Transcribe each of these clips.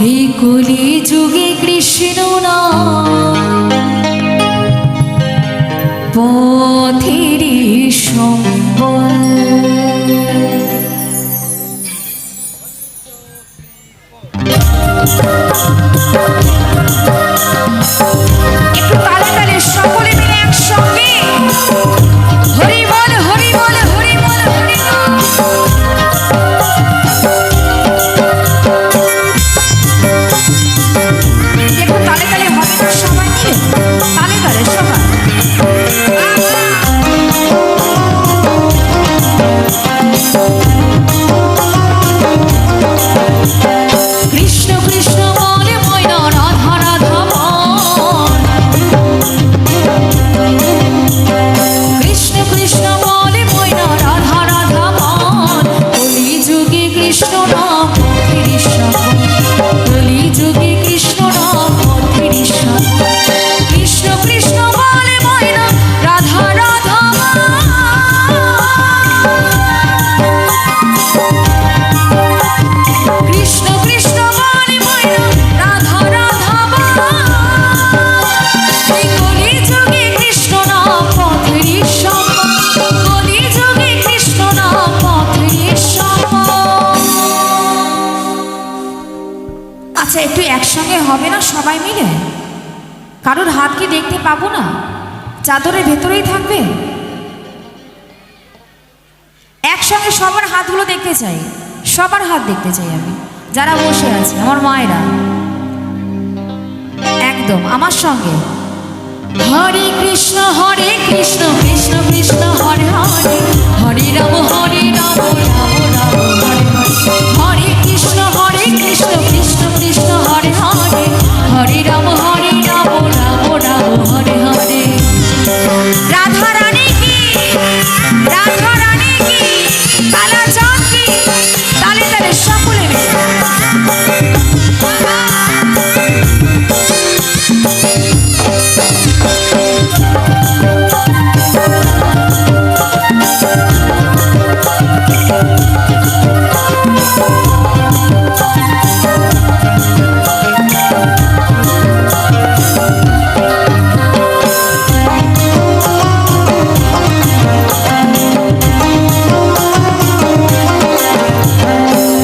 এই কলি যুগে কৃষ্ণ নাম পথেরই সম্বল। একটু তালে তালে সকলে মিলে একসঙ্গে হরি বল হরি বল হরি বল হরি বল। একটু তালে তালে হবে না সবাই মিলে? তালে তালে সবাই। কৃষ্ণ কৃষ্ণ বলে ময়না রাধা রাধা মন। কৃষ্ণ কৃষ্ণ বলে ময়না রাধা রাধা মন। কলি যুগে কৃষ্ণ নাম পথেরই সম্বল। কলি যুগে কৃষ্ণ নাম পথেরই সম্বল। কৃষ্ণ কৃষ্ণ বলে ময়না রাধা রাধা কৃষ্ণ কৃষ্ণ বলে ময়না রাধা রাধা এই কলি যুগে কৃষ্ণ নাম পথেরই সম্বল। কলি যুগে কৃষ্ণ নাম পথেরই সম্বল। আচ্ছা একটু একসঙ্গে হবে না সবাই মিলে? কারোর হাত কি দেখতে পাবো না? চাদরের ভেতরেই থাকবে? একসঙ্গে সবার হাতগুলো দেখতে চাই, সবার হাত দেখতে চাই আমি, যারা বসে আছে আমার মায়েরা একদম আমার সঙ্গে। হরে কৃষ্ণ কৃষ্ণ কৃষ্ণ হরে হরে, হরে রাম রাম রাম হরে হরে। হরে কৃষ্ণ কৃষ্ণ কৃষ্ণ হরে হরে, হরে রাম রাম রাম হরে হরে। রাধা রানী কি, রাধা রানী কি, কালা চাঁদ কি, তালে তালে সকলে মিলে।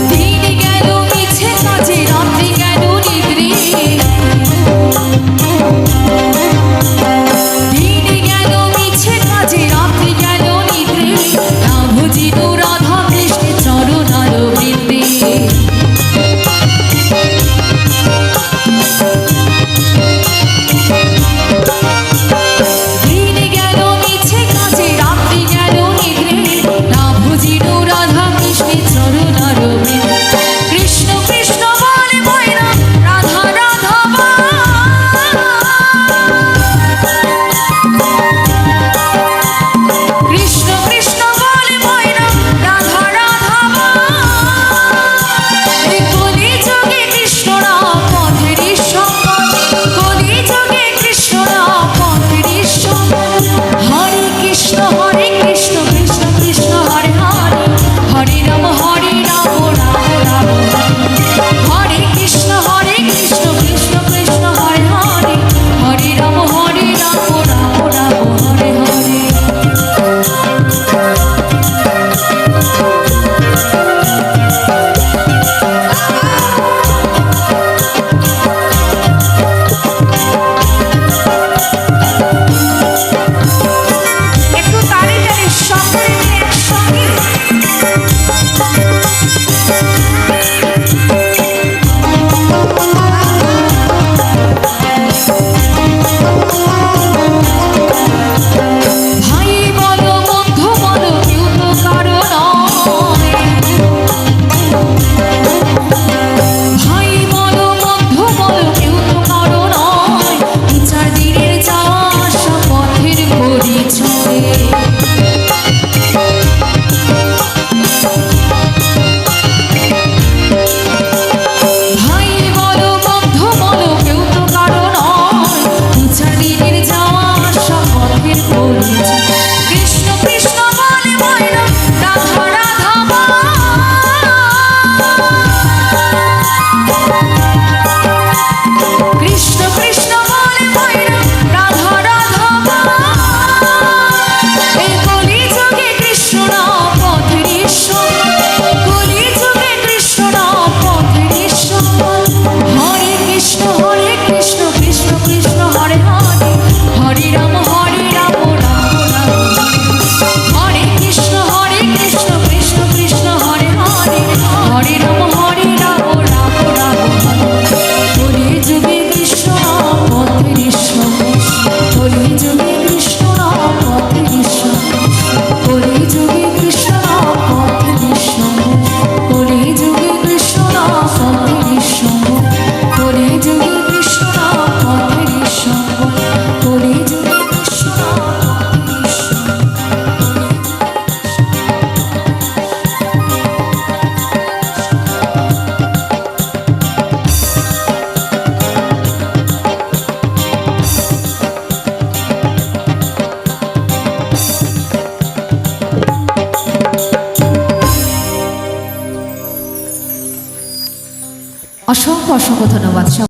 দিন গেল মিছে অসংখ্য অসংখ্য ধন্যবাদ।